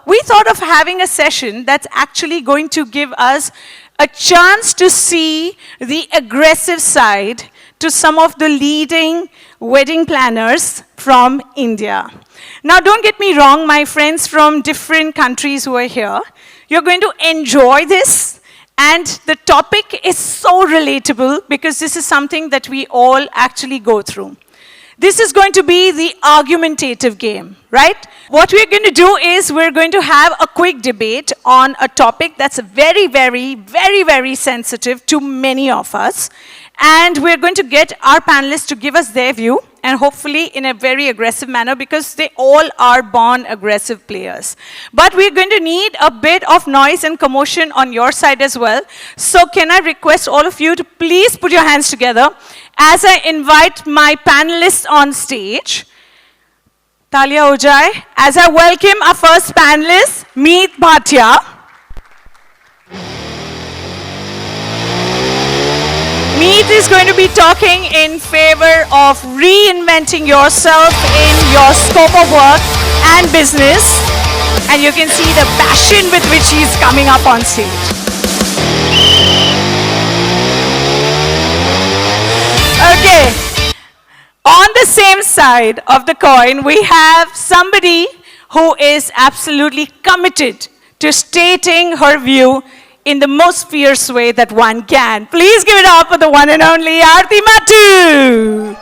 We thought of having a session that's actually going to give us a chance to see the aggressive side to some of the leading wedding planners from India. Now, don't get me wrong, my friends from different countries who are here, you're going to enjoy this. And the topic is so relatable because this is something that we all actually go through. This is going to be the argumentative game, right? What we're going to do is we're going to have a quick debate on a topic that's very, very, very, very sensitive to many of us. And we're going to get our panelists to give us their view, and hopefully in a very aggressive manner, because they all are born aggressive players. But we're going to need a bit of noise and commotion on your side as well. So can I request all of you to please put your hands together as I invite my panelists on stage. Talia ho jaye. As I welcome our first panelist, meet Bhatia. Meet is going to be talking in favor of reinventing yourself in your scope of work and business. And you can see the passion with which he's coming up on stage. Okay. On the same side of the coin, we have somebody who is absolutely committed to stating her view in the most fierce way that one can. Please give it up for the one and only Aarti Mattoo.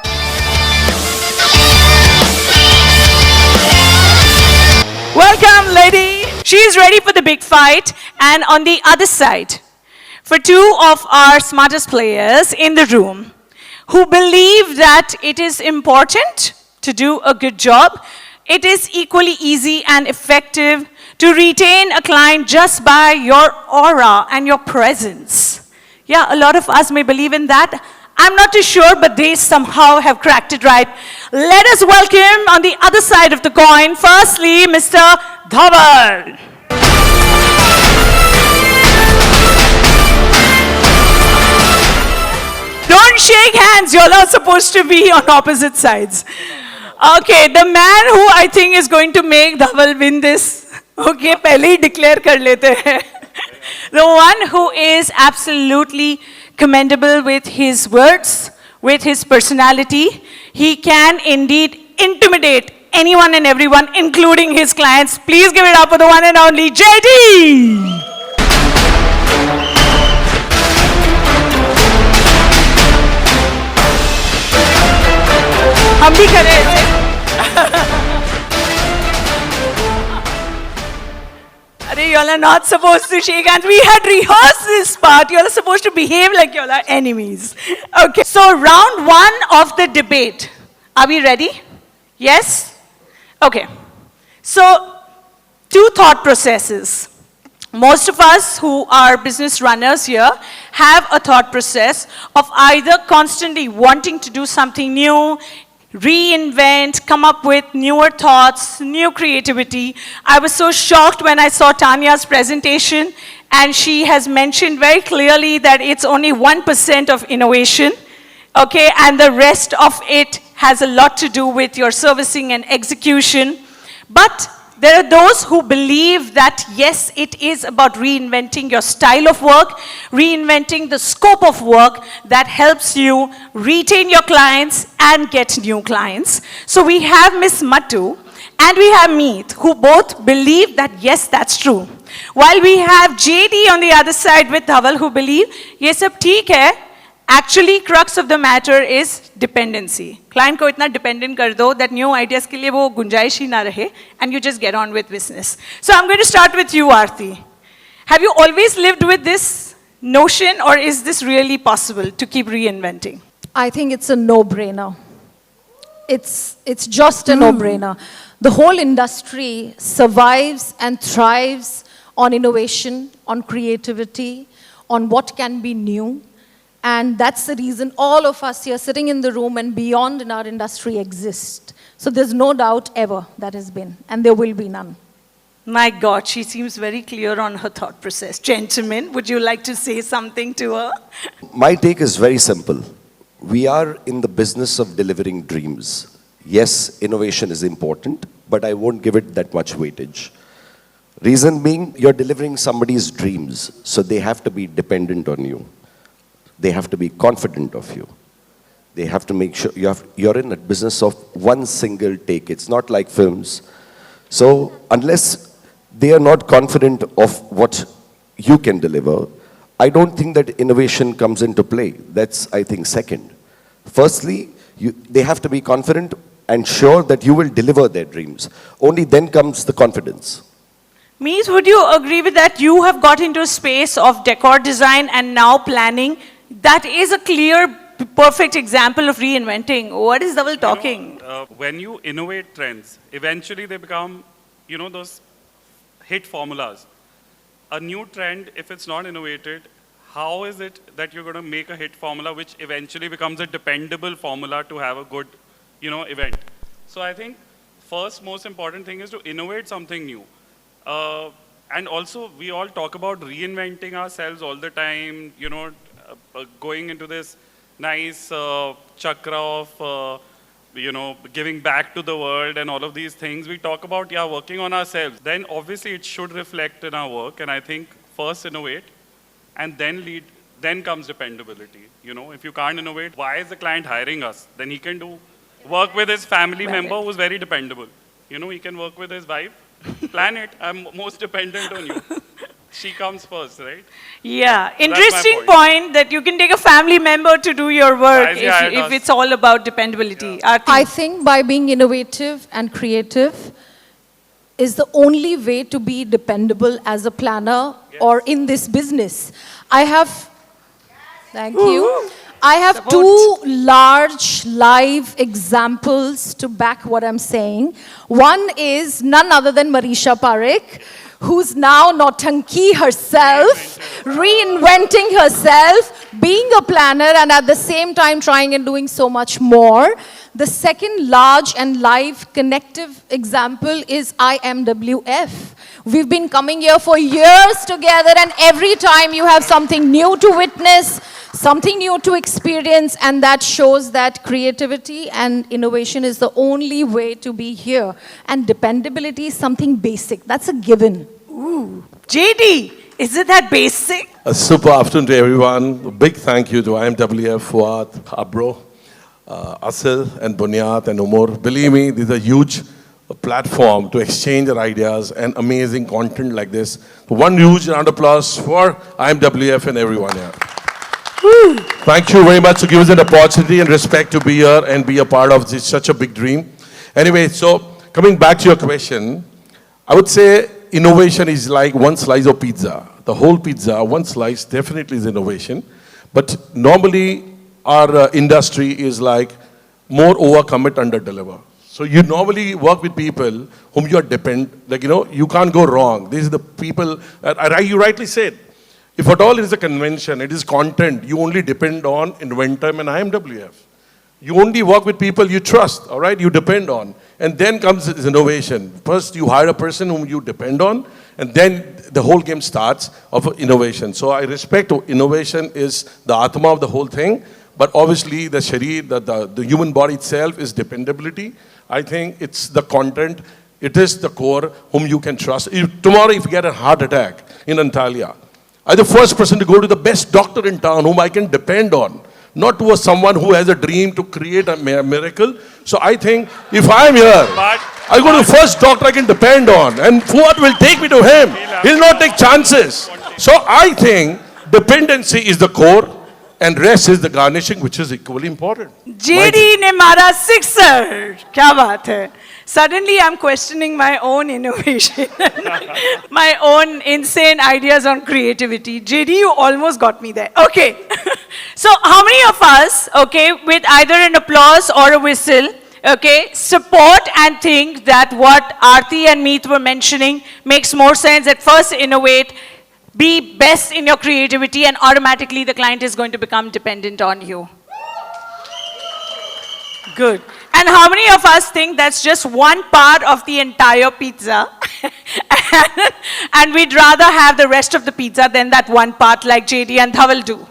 Welcome, lady. She's ready for the big fight. And on the other side, for two of our smartest players in the room who believe that it is important to do a good job, it is equally easy and effective to retain a client just by your aura and your presence. Yeah, a lot of us may believe in that. I'm not too sure, but they somehow have cracked it right. Let us welcome on the other side of the coin, firstly, Mr. Dhaval. Don't shake hands, you're not supposed to be on opposite sides. Okay, the man who I think is going to make Dhaval win this. Okay, पहले ही declare कर लेते हैं. The one who is absolutely commendable with his words, with his personality. He can indeed intimidate anyone and everyone, including his clients. Please give it up for the one and only Jaydeep. हम भी करें ऐसे. You all are not supposed to shake hands. We had rehearsed this part. You all are supposed to behave like you all are enemies. Okay, so round one of the debate. Are we ready? Yes? Okay. So, two thought processes. Most of us who are business runners here have a thought process of either constantly wanting to do something new, reinvent, come up with newer thoughts, new creativity. I was so shocked when I saw Tanya's presentation, and she has mentioned very clearly that it's only 1% of innovation, okay, and the rest of it has a lot to do with your servicing and execution. But there are those who believe that, yes, it is about reinventing your style of work, reinventing the scope of work that helps you retain your clients and get new clients. So we have Miss Mattoo and we have Mehta, who both believe that, yes, that's true. While we have JD on the other side with Dhaval, who believe, ये सब ठीक है. Actually, crux of the matter is dependency. Client को इतना dependent कर दो that new ideas के लिए वो गुंजाइश ही ना रहे, and you just get on with business. So I'm going to start with you, Aarti. Have you always lived with this notion, or is this really possible to keep reinventing? I think it's a no-brainer. It's just a no-brainer. The whole industry survives and thrives on innovation, on creativity, on what can be new. And that's the reason all of us here sitting in the room and beyond in our industry exist. So there's no doubt ever that has been, and there will be none. My God, she seems very clear on her thought process. Gentlemen, would you like to say something to her? My take is very simple. We are in the business of delivering dreams. Yes, innovation is important, but I won't give it that much weightage. Reason being, you're delivering somebody's dreams, so they have to be dependent on you. They have to be confident of you. They have to make sure you're in a business of one single take. It's not like films. So unless they are not confident of what you can deliver, I don't think that innovation comes into play. That's, I think, second. Firstly, they have to be confident and sure that you will deliver their dreams. Only then comes the confidence. Mees, would you agree with that? You have got into a space of decor design and now planning. That is a clear, perfect example of reinventing. What is Dhaval talking? When you innovate trends, eventually they become, those hit formulas. A new trend, if it's not innovated, how is it that you're going to make a hit formula which eventually becomes a dependable formula to have a good, event? So I think first most important thing is to innovate something new. And also, we all talk about reinventing ourselves all the time, going into this nice chakra of, giving back to the world and all of these things. We talk about, working on ourselves. Then obviously it should reflect in our work. And I think first innovate and then lead, then comes dependability. If you can't innovate, why is the client hiring us? Then he can work with his family member who's very dependable. He can work with his wife. Plan it. I'm most dependent on you. She comes first, right? Yeah. Interesting point that you can take a family member to do your work if it's all about dependability. Yeah. Aarti? I think by being innovative and creative is the only way to be dependable as a planner or in this business. Thank you. I have two large live examples to back what I'm saying. One is none other than Mareesha Parikh, who's now Nautanki herself, reinventing herself, being a planner and at the same time trying and doing so much more. The second large and live connective example is IMWF. We've been coming here for years together and every time you have something new to witness, something new to experience, and that shows that creativity and innovation is the only way to be here. And dependability is something basic. That's a given. Ooh. JD, is it that basic? A super afternoon to everyone. A big thank you to IMWF, Fuad, Abro, Asil, and Bunyat, and Umar. Believe me, this is a huge platform to exchange our ideas and amazing content like this. One huge round of applause for IMWF and everyone here. Thank you very much to give us an opportunity and respect to be here and be a part of this, such a big dream. Anyway, so coming back to your question, I would say innovation is like one slice of pizza. The whole pizza, one slice definitely is innovation. But normally our industry is like more overcommit, under-deliver. So you normally work with people whom you are you can't go wrong. These are the people, you rightly said, if at all it is a convention, it is content, you only depend on Inventum and IMWF. You only work with people you trust, all right, you depend on. And then comes this innovation. First, you hire a person whom you depend on, and then the whole game starts of innovation. So I respect innovation is the atma of the whole thing, but obviously the sharir, the human body itself is dependability. I think it's the content, it is the core whom you can trust. Tomorrow if you get a heart attack in Antalya, I'm the first person to go to the best doctor in town whom I can depend on, not to someone who has a dream to create a miracle. So I think if I'm here, I go to the first doctor I can depend on, and Fuad will take me to him. He'll not take chances. So I think dependency is the core, and rest is the garnishing, which is equally important. JD ne mara sixer. Kya baat hai? Suddenly I'm questioning my own innovation, my own insane ideas on creativity. JD, you almost got me there. Okay. So how many of us, okay, with either an applause or a whistle, okay, support and think that what Aarti and Meet were mentioning makes more sense? At first innovate, be best in your creativity, and automatically the client is going to become dependent on you. Good. And how many of us think that's just one part of the entire pizza? And we'd rather have the rest of the pizza than that one part like JD and Dhaval do?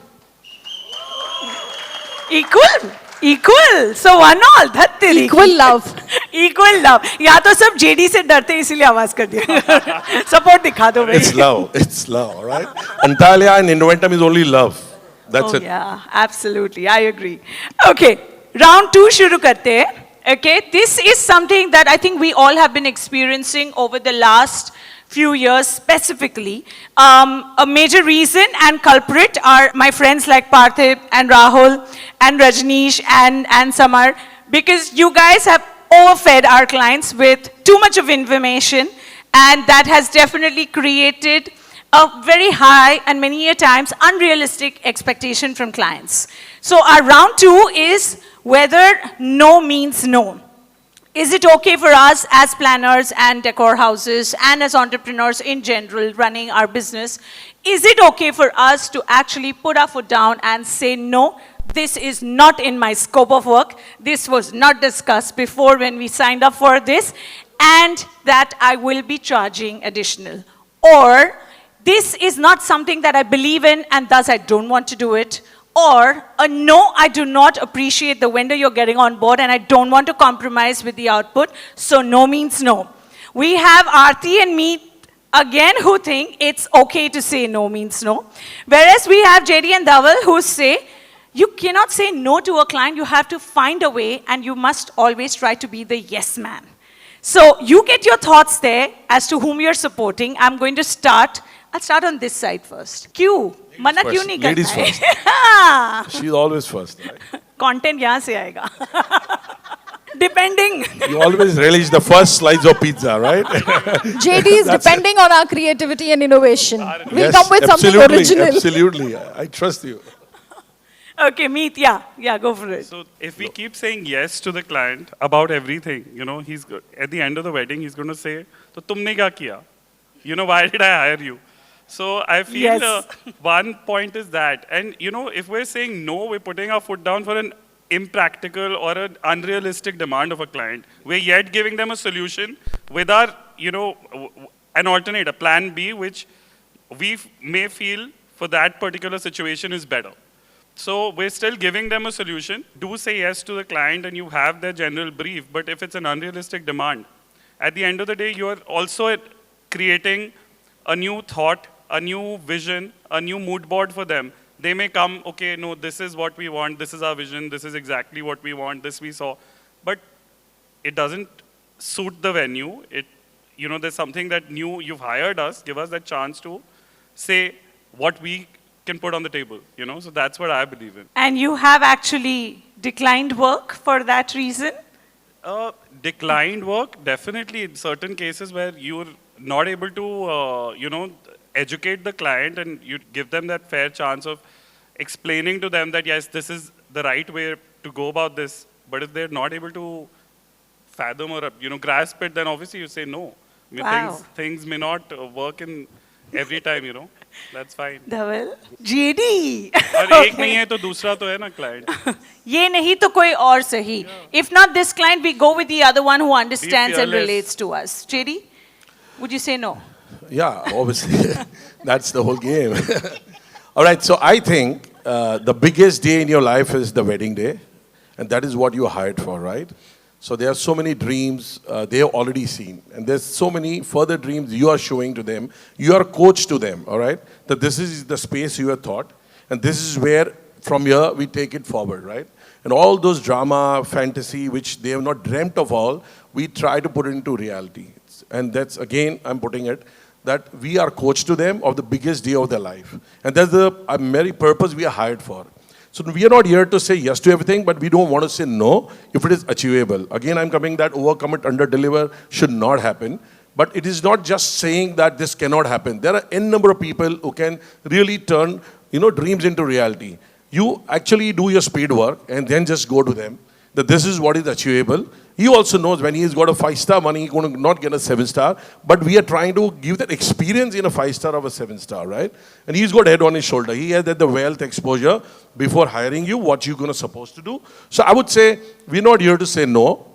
Equal? Equal. So 1-1. धत तेरी की. Equal love. Equal love. यहाँ तो सब JD से डरते हैं इसीलिए आवाज कर दिया. Support दिखा दो भाई. It's love. It's love, all right? Antalya and Inventum is only love. That's Oh it. yeah, absolutely. I agree. Okay, round 2 शुरू करते हैं. Okay, this is something that I think we all have been experiencing over the last few years specifically. A major reason and culprit are my friends like Parikh and Rahul and Rajneesh and Samar, because you guys have overfed our clients with too much of information, and that has definitely created a very high and many a times unrealistic expectation from clients. So our round 2 is whether no means no. Is it okay for us as planners and decor houses and as entrepreneurs in general running our business? Is it okay for us to actually put our foot down and say, no, this is not in my scope of work. This was not discussed before when we signed up for this, and that I will be charging additional. Or this is not something that I believe in and thus I don't want to do it. Or a no, I do not appreciate the vendor you're getting on board and I don't want to compromise with the output. So no means no. We have Aarti and me again who think it's okay to say no means no. Whereas we have JD and Dhaval who say, you cannot say no to a client, you have to find a way and you must always try to be the yes man. So you get your thoughts there as to whom you're supporting. I'm going to start. I'll start on this side first. क्यों? मना क्यों नहीं करता Ladies है? first. हाँ. She's always first, right? Content यहाँ से आएगा. Depending. You always relish the first slice of pizza, right? JD is depending on our creativity and innovation. We'll Yes, come with something absolutely, original. Absolutely. I trust you. Okay, Meet, yeah, go for it. So if we keep saying yes to the client about everything, you know, at the end of the wedding, he's going to say, "तो तुमने क्या किया? You know, why did I hire you?" So I feel Yes. one point is that, and you know, if we're saying no, we're putting our foot down for an impractical or an unrealistic demand of a client. We're yet giving them a solution with our, you know, an alternate, a plan B, which we may feel for that particular situation is better. So we're still giving them a solution. Do say yes to the client and you have their general brief, but if it's an unrealistic demand, at the end of the day, you're also creating a new thought, a new vision, a new mood board for them. They may come, okay, no, this is what we want, this is our vision, this is exactly what we want, this we saw. But it doesn't suit the venue. You know, there's something that new, you've hired us, give us that chance to say what we can put on the table, you know, so that's what I believe in. And you have actually declined work for that reason? Declined work, definitely in certain cases where you're not able to, you know, educate the client and you give them that fair chance of explaining to them that, yes, this is the right way to go about this. But if they're not able to fathom or, you know, grasp it, then obviously you say no. I mean, Wow. things may not work in every time, you know. That's fine. Dhaval? JD. और एक नहीं है तो दूसरा तो है ना client. ये नहीं तो कोई और सही. If not this client, we go with the other one who understands and fearless. relates to us. JD, would you say no? Yeah, obviously. That's the whole game. All right, so I think the biggest day in your life is the wedding day. And that is what you hired for, right? So there are so many dreams they have already seen. And there's so many further dreams you are showing to them. You are coach to them, all right? That this is the space you have thought. And this is where, from here, we take it forward, right? And all those drama, fantasy, which they have not dreamt of all, we try to put it into reality. And that's, again, I'm putting it, that we are coach to them of the biggest day of their life. And that's the very purpose we are hired for. So we are not here to say yes to everything, but we don't want to say no if it is achievable. Again, I'm coming that overcome it, under-deliver should not happen. But it is not just saying that this cannot happen. There are n number of people who can really turn, you know, dreams into reality. You actually do your speed work and then just go to them that this is what is achievable. He also knows when he's got a 5-star money, he's going to not get a 7-star. But we are trying to give that experience in a 5-star of a 7-star, right? And he's got head on his shoulder. He has that the wealth exposure before hiring you, what you're going to supposed to do. So I would say we're not here to say no.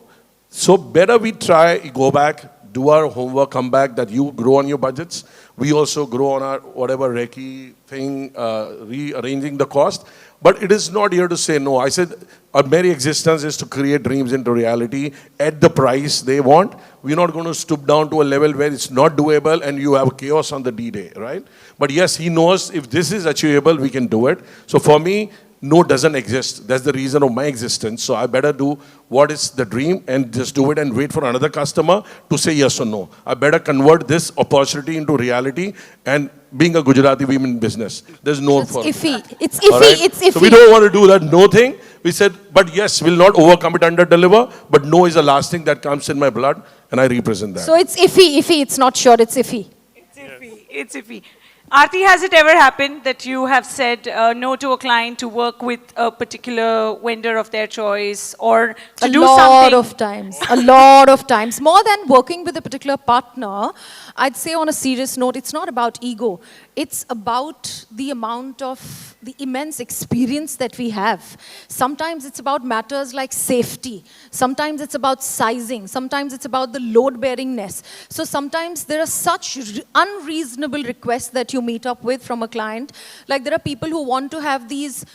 So better we try, go back, do our homework, come back, that you grow on your budgets. We also grow on our whatever Reiki thing, rearranging the cost. But it is not here to say no. I said, our very existence is to create dreams into reality at the price they want. We're not going to stoop down to a level where it's not doable and you have chaos on the D-Day, right? But yes, he knows if this is achievable, we can do it. So for me, no doesn't exist. That's the reason of my existence. So I better do what is the dream and just do it and wait for another customer to say yes or no. I better convert this opportunity into reality, and being a Gujarati, we in business. There's no It's for iffy. It's iffy. Alright? It's iffy. So we don't want to do that no thing. We said, but yes, we'll not overcome it, under deliver. But no is the last thing that comes in my blood, and I represent that. So it's iffy. It's not sure. It's iffy. It's iffy. It's iffy. Aarti, has it ever happened that you have said no to a client to work with a particular vendor of their choice, or to do something? A lot of times. A lot of times. More than working with a particular partner, I'd say on a serious note, it's not about ego. It's about the amount of the immense experience that we have. Sometimes it's about matters like safety. Sometimes it's about sizing. Sometimes it's about the load bearingness. So sometimes there are such unreasonable requests that you meet up with from a client. Like there are people who want to have these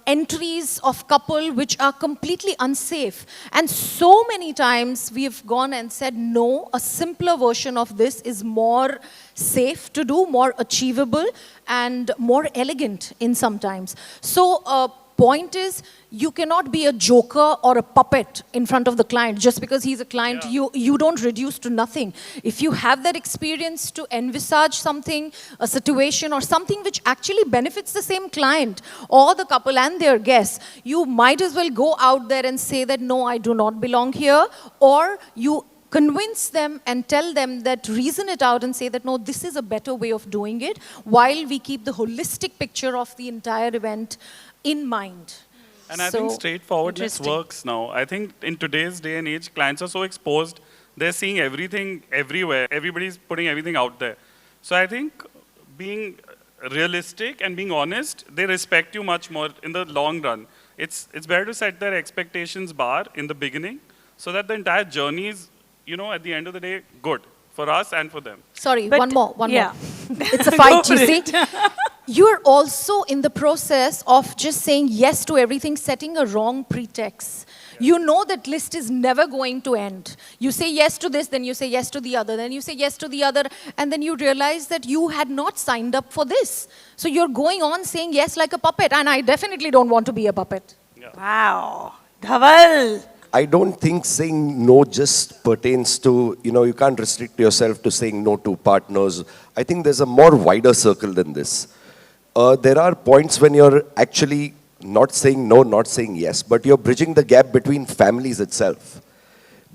entries of couple which are completely unsafe. And so many times we've gone and said, no, a simpler version of this is more safe to do, more achievable, and more elegant in sometimes. So point is, you cannot be a joker or a puppet in front of the client. Just because he's a client, you don't reduce to nothing. If you have that experience to envisage something, a situation or something which actually benefits the same client or the couple and their guests, you might as well go out there and say that, no, I do not belong here. Or you convince them and tell them that, reason it out and say that, no, this is a better way of doing it, while we keep the holistic picture of the entire event in mind. And I think straightforwardness works now. I think in today's day and age, clients are so exposed. They're seeing everything everywhere. Everybody's putting everything out there. So I think being realistic and being honest, they respect you much more in the long run. It's better to set their expectations bar in the beginning so that the entire journey is, at the end of the day, good for us and for them. Sorry, But one more. yeah. It's a fight, you see. You're also in the process of just saying yes to everything, setting a wrong pretext. You know that list is never going to end. You say yes to this, then you say yes to the other, then you say yes to the other, and then you realize that you had not signed up for this. So you're going on saying yes like a puppet, and I definitely don't want to be a puppet. Yeah. Wow. Dhaval. I don't think saying no just pertains to, you can't restrict yourself to saying no to partners. I think there's a more wider circle than this. There are points when you're actually not saying no, not saying yes, but you're bridging the gap between families itself.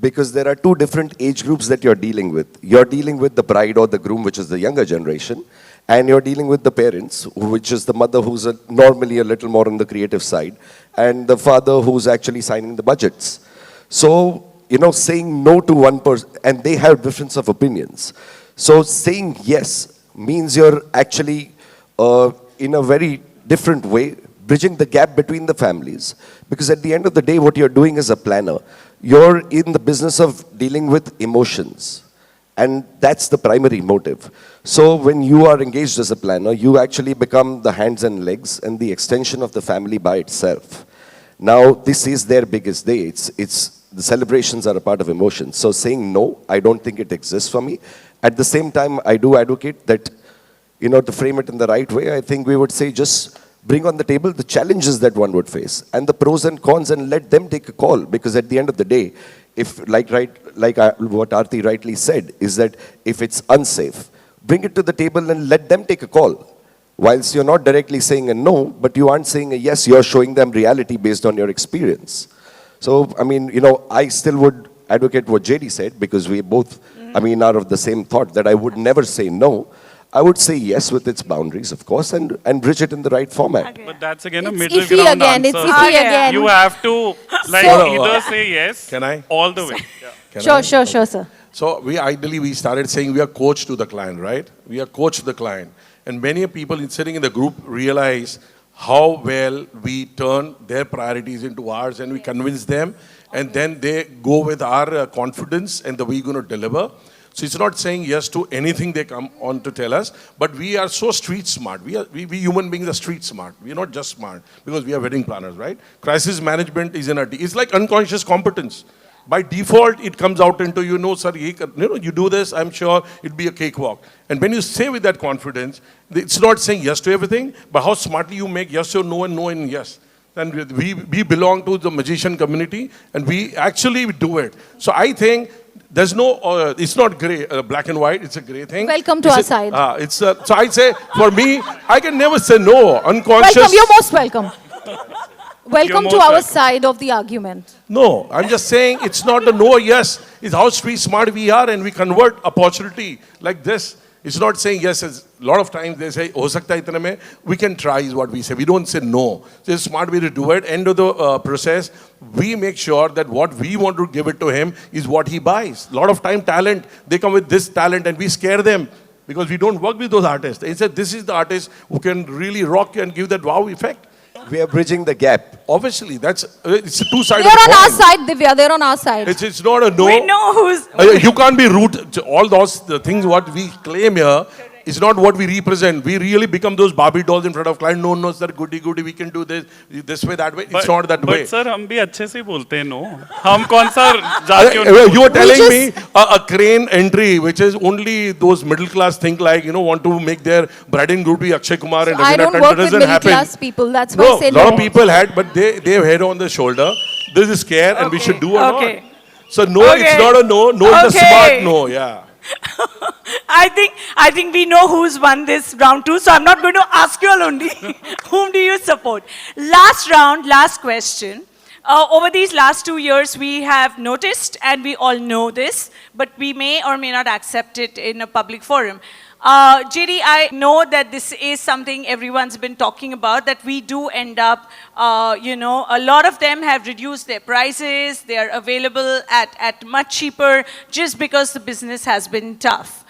Because there are two different age groups that you're dealing with. You're dealing with the bride or the groom, which is the younger generation, and you're dealing with the parents, which is the mother who's normally a little more on the creative side, and the father who's actually signing the budgets. So, saying no to one person, and they have difference of opinions. So saying yes means you're actually, in a very different way, bridging the gap between the families. Because at the end of the day, what you're doing as a planner, you're in the business of dealing with emotions. And that's the primary motive. So when you are engaged as a planner, you actually become the hands and legs and the extension of the family by itself. Now, this is their biggest day. The celebrations are a part of emotions. So saying no, I don't think it exists for me. At the same time, I do advocate that, to frame it in the right way, I think we would say just bring on the table the challenges that one would face and the pros and cons, and let them take a call. Because at the end of the day, if what Aarti rightly said, is that if it's unsafe, bring it to the table and let them take a call. Whilst you're not directly saying a no, but you aren't saying a yes, you're showing them reality based on your experience. So, I still would advocate what JD said, because we both, are of the same thought, that I would never say no. I would say yes with its boundaries, of course, and bridge it in the right format. Okay. But that's again a It's middle iffy ground again. answer. It's iffy again. You have to either say yes Can I? all the way. Sure, sir. So we started saying we are coach to the client, right? We are coach to the client. And many people sitting in the group realize how well we turn their priorities into ours, and we convince them, and then they go with our confidence and the way we're going to deliver. So it's not saying yes to anything they come on to tell us, but we are so street smart. We human beings are street smart. We are not just smart because we are wedding planners, right? Crisis management is it's like unconscious competence. By default, it comes out into, sir, you do this, I'm sure it'll be a cakewalk. And when you say with that confidence, it's not saying yes to everything, but how smartly you make yes or no and yes. And we belong to the magician community, and we actually do it. So I think there's no, it's not gray, black and white, it's a gray thing. Welcome to our side. So I say, for me, I can never say no, unconscious. Welcome, you're most welcome. Welcome to most our welcome. side of the argument. No, I'm just saying it's not the no or yes. It's how street smart we are, and we convert opportunity like this. It's not saying yes. A lot of times they say, "Ho sakta hai itne mein." We can try is what we say. We don't say no. So it's a smart way to do it. End of the process, we make sure that what we want to give it to him is what he buys. A lot of time talent, they come with this talent and we scare them because we don't work with those artists. They say, this is the artist who can really rock and give that wow effect. We are bridging the gap. Obviously, it's a two-sided They're on coin. our side, Divya. They're on our side. It's not a no. We know who's... You can't be rude. All the things what we claim here is not what we represent. We really become those Barbie dolls in front of client. No, sir, goody, we can do this way, that way. It's not that way. But sir, हम भी अच्छे से बोलते हैं no. हम कौन सा जाके उनको- You are telling me a crane entry, which is only those middle class think like, want to make their bride and groom be Akshay Kumar and I Ravina don't Tandon. work with Doesn't middle happen. class people. That's why No, I say a lot no. of people had, but they have head on their shoulder. This is scare, and we should do or Okay. not. So no, Okay. it's not a no. No is a Okay. smart no. Yeah. I think we know who's won this round too, so I'm not going to ask you all only. Whom do you support? Last round, last question. Over these last 2 years, we have noticed, and we all know this, but we may or may not accept it in a public forum. JD, I know that this is something everyone's been talking about, that we do end up, a lot of them have reduced their prices, they are available at much cheaper just because the business has been tough.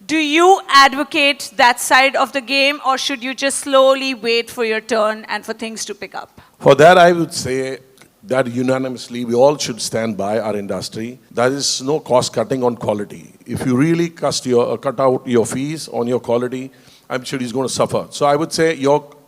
Do you advocate that side of the game, or should you just slowly wait for your turn and for things to pick up? For that, I would say that unanimously we all should stand by our industry. There is no cost cutting on quality. If you really cut out your fees on your quality, I'm sure he's going to suffer. So I would say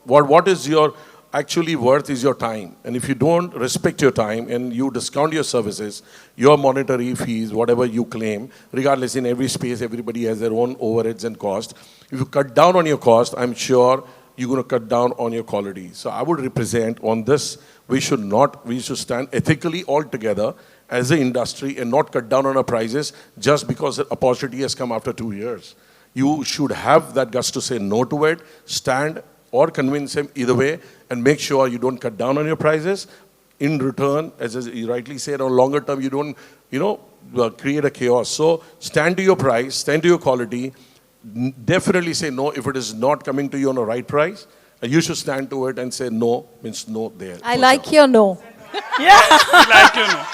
what is your actually worth is your time. And if you don't respect your time and you discount your services, your monetary fees, whatever you claim, regardless in every space, everybody has their own overheads and cost. If you cut down on your cost, I'm sure you're going to cut down on your quality. So I would represent on this, we should stand ethically all together as an industry and not cut down on our prices just because the opportunity has come after 2 years. You should have that guts to say no to it, stand or convince him either way, and make sure you don't cut down on your prices. In return, as you rightly said, on longer term, you don't, create a chaos. So stand to your price, stand to your quality, definitely say no if it is not coming to you on a right price. And you should stand to it and say no means no there. I like your no. Yeah.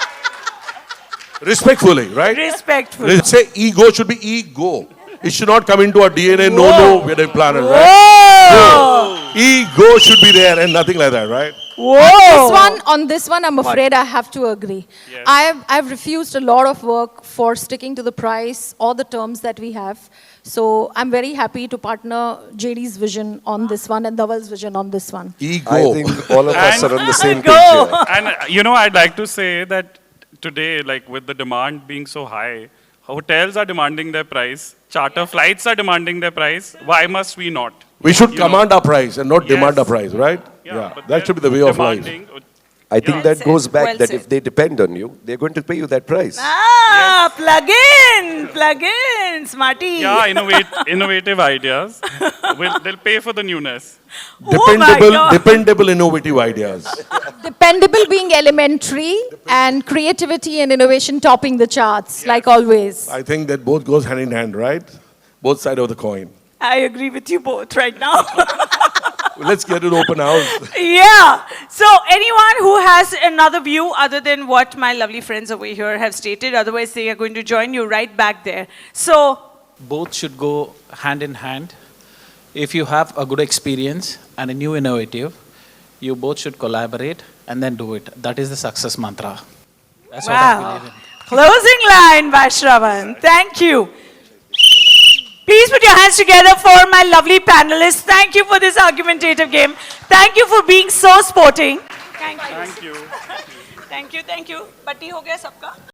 Respectfully, right? Respectful. Let's say ego should be ego. It should not come into our DNA. No, wedding planners, right? No. Ego should be there and nothing like that, right? On this one, I'm afraid I have to agree. Yes. I've refused a lot of work for sticking to the price or the terms that we have. So I'm very happy to partner JD's vision on this one and Dhaval's vision on this one. Ego. I think all of us are on the same page Go. here. And I'd like to say that today, like with the demand being so high, hotels are demanding their price, charter flights are demanding their price. Why must we not? We should command our price and not Yes. demand our price, right? But That should be the way of life. demanding- I think Well that said, goes back well that said. if they depend on you, they're going to pay you that price. Plug in, smarty. Yeah, innovative ideas. They'll pay for the newness. Oh my God. Dependable, innovative ideas. Dependable being elementary and creativity and innovation topping the charts, like always. I think that both goes hand in hand, right? Both sides of the coin. I agree with you both right now. Let's get an open house. Yeah. So anyone who has another view other than what my lovely friends over here have stated, otherwise they are going to join you right back there. So Both should go hand in hand. If you have a good experience and a new innovative, you both should collaborate and then do it. That is the success mantra. That's what I wow. believe in. Closing line by Shravan. Thank you. Please put your hands together for my lovely panelists. Thank you for this argumentative game. Thank you for being so sporting. Thank you. Thank you. Thank you, thank you. Batti ho gaya sabka?